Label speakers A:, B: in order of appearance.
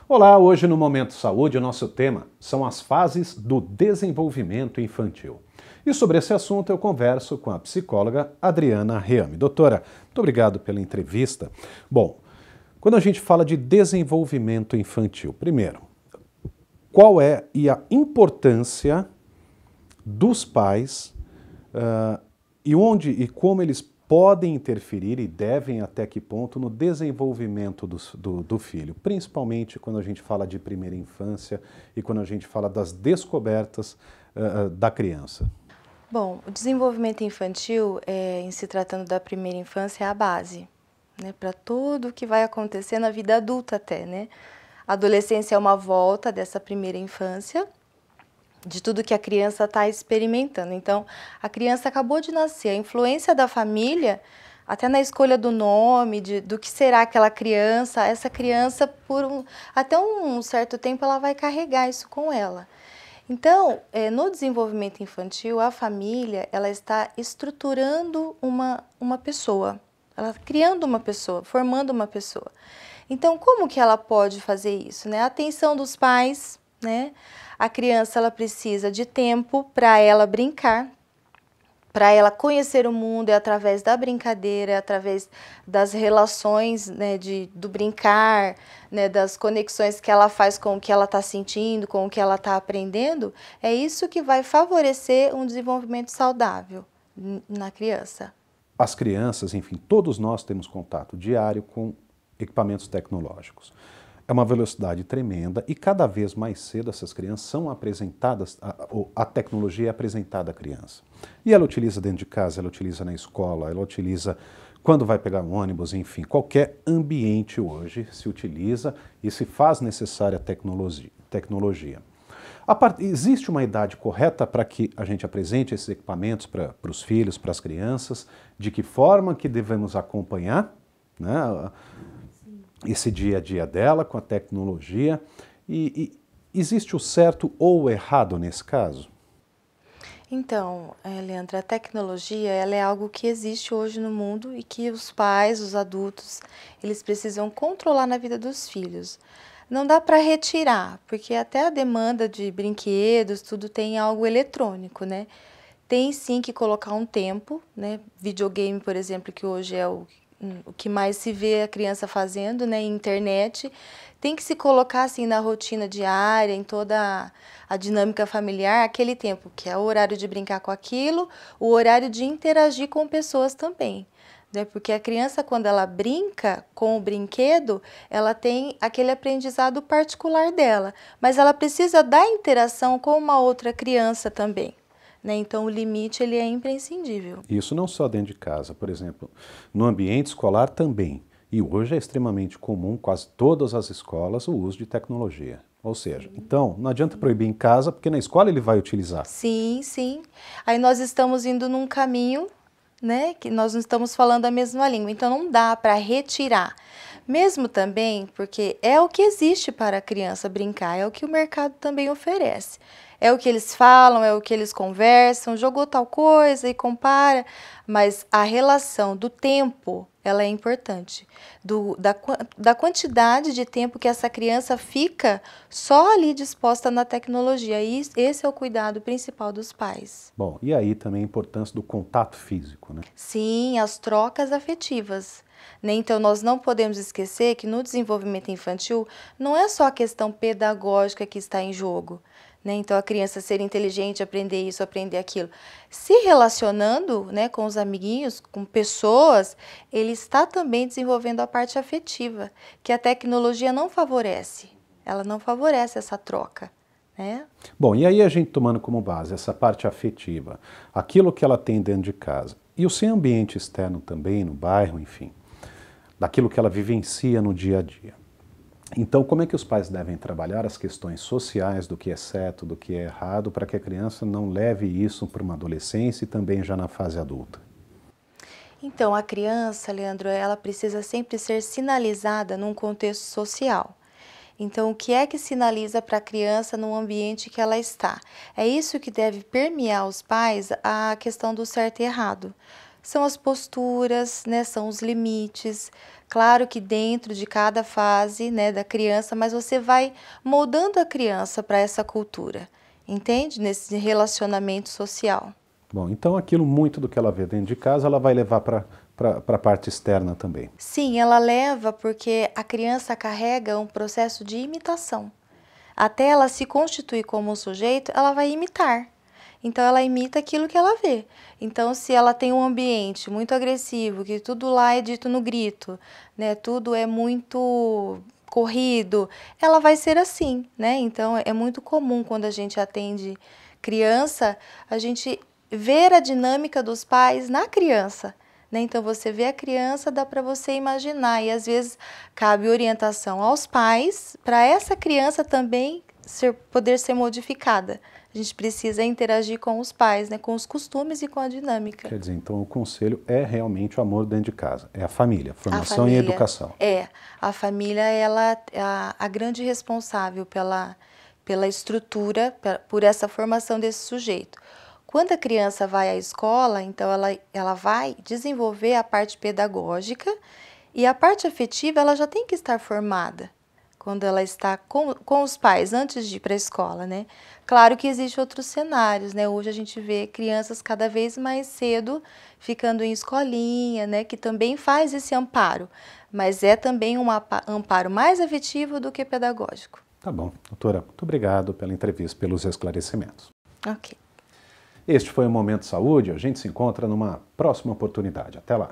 A: Olá, hoje no Momento Saúde o nosso tema são as fases do desenvolvimento infantil. E sobre esse assunto eu converso com a psicóloga Adriana Reame. Doutora, muito obrigado pela entrevista. Bom, quando a gente fala de desenvolvimento infantil, primeiro, qual é a importância dos pais e onde e como eles podem interferir e devem até que ponto no desenvolvimento do filho, principalmente quando a gente fala de primeira infância e quando a gente fala das descobertas da criança?
B: Bom, o desenvolvimento infantil, em se tratando da primeira infância, é a base, né, para tudo o que vai acontecer na vida adulta até, né? A adolescência é uma volta dessa primeira infância, de tudo que a criança está experimentando. Então, a criança acabou de nascer, a influência da família, até na escolha do nome, do que será aquela criança, essa criança, até um certo tempo, ela vai carregar isso com ela. Então, no desenvolvimento infantil, a família, ela está estruturando uma pessoa, ela criando uma pessoa, formando uma pessoa. Então, como que ela pode fazer isso, né? A atenção dos pais, né? A criança, ela precisa de tempo para ela brincar, para ela conhecer o mundo, é através da brincadeira, é através das relações, né, do brincar, né, das conexões que ela faz com o que ela está sentindo, com o que ela está aprendendo, é isso que vai favorecer um desenvolvimento saudável na criança.
A: As crianças, enfim, todos nós temos contato diário com equipamentos tecnológicos. É uma velocidade tremenda e cada vez mais cedo essas crianças são apresentadas, a tecnologia é apresentada à criança. E ela utiliza dentro de casa, ela utiliza na escola, ela utiliza quando vai pegar um ônibus, enfim, qualquer ambiente hoje se utiliza e se faz necessária a tecnologia. Existe uma idade correta para que a gente apresente esses equipamentos para os filhos, para as crianças? De que forma que devemos acompanhar, né, esse dia a dia dela com a tecnologia? E existe o certo ou o errado nesse caso?
B: Então, Leandra, a tecnologia, ela é algo que existe hoje no mundo e que os pais, os adultos, eles precisam controlar na vida dos filhos. Não dá para retirar, porque até a demanda de brinquedos, tudo tem algo eletrônico, né? Tem sim que colocar um tempo, né? Videogame, por exemplo, que hoje é o que mais se vê a criança fazendo, né? Internet, tem que se colocar assim na rotina diária, em toda a dinâmica familiar, aquele tempo que é o horário de brincar com aquilo, o horário de interagir com pessoas também. Né? Porque a criança, quando ela brinca com o brinquedo, ela tem aquele aprendizado particular dela, mas ela precisa da interação com uma outra criança também. Né? Então, o limite ele é imprescindível.
A: Isso não só dentro de casa, por exemplo, no ambiente escolar também. E hoje é extremamente comum, quase todas as escolas, o uso de tecnologia. Ou seja, então, não adianta proibir em casa, porque na escola ele vai utilizar.
B: Sim, sim. Aí nós estamos indo num caminho, né, que nós não estamos falando a mesma língua, então não dá para retirar. Mesmo também porque é o que existe para a criança brincar, é o que o mercado também oferece. É o que eles falam, é o que eles conversam, jogou tal coisa e compara, mas a relação do tempo, ela é importante. Da quantidade de tempo que essa criança fica só ali disposta na tecnologia. E esse é o cuidado principal dos pais.
A: Bom, e aí também a importância do contato físico, né?
B: Sim, as trocas afetivas. Né? Então, nós não podemos esquecer que no desenvolvimento infantil não é só a questão pedagógica que está em jogo. Né? Então, a criança ser inteligente, aprender isso, aprender aquilo. Se relacionando, né, com os amiguinhos, com pessoas, ele está também desenvolvendo a parte afetiva, que a tecnologia não favorece. Ela não favorece essa troca. Né?
A: Bom, e aí a gente tomando como base essa parte afetiva, aquilo que ela tem dentro de casa, e o seu ambiente externo também, no bairro, enfim, daquilo que ela vivencia no dia a dia. Então, como é que os pais devem trabalhar as questões sociais do que é certo, do que é errado, para que a criança não leve isso para uma adolescência e também já na fase adulta?
B: Então, a criança, Leandro, ela precisa sempre ser sinalizada num contexto social. Então, o que é que sinaliza para a criança no ambiente que ela está? É isso que deve permear os pais a questão do certo e errado. São as posturas, né, são os limites. Claro que dentro de cada fase, né, da criança, mas você vai moldando a criança para essa cultura, entende? Nesse relacionamento social.
A: Bom, então aquilo muito do que ela vê dentro de casa, ela vai levar para a parte externa também.
B: Sim, ela leva porque a criança carrega um processo de imitação. Até ela se constituir como um sujeito, ela vai imitar. Então, ela imita aquilo que ela vê. Então, se ela tem um ambiente muito agressivo, que tudo lá é dito no grito, né? Tudo é muito corrido, ela vai ser assim, né? Então, é muito comum quando a gente atende criança, a gente ver a dinâmica dos pais na criança, né? Então, você vê a criança, dá para você imaginar, e às vezes cabe orientação aos pais para essa criança também poder ser modificada. A gente precisa interagir com os pais, né? Com os costumes e com a dinâmica.
A: Quer dizer, então o conselho é realmente o amor dentro de casa, é a família, formação e educação.
B: A família ela é a grande responsável pela estrutura, por essa formação desse sujeito. Quando a criança vai à escola, então ela vai desenvolver a parte pedagógica e a parte afetiva ela já tem que estar formada quando ela está com os pais, antes de ir para a escola, né? Claro que existem outros cenários, né? Hoje a gente vê crianças cada vez mais cedo ficando em escolinha, né? Que também faz esse amparo, mas é também um amparo mais afetivo do que pedagógico.
A: Tá bom. Doutora, muito obrigado pela entrevista, pelos esclarecimentos.
B: Ok.
A: Este foi o Momento Saúde, a gente se encontra numa próxima oportunidade. Até lá.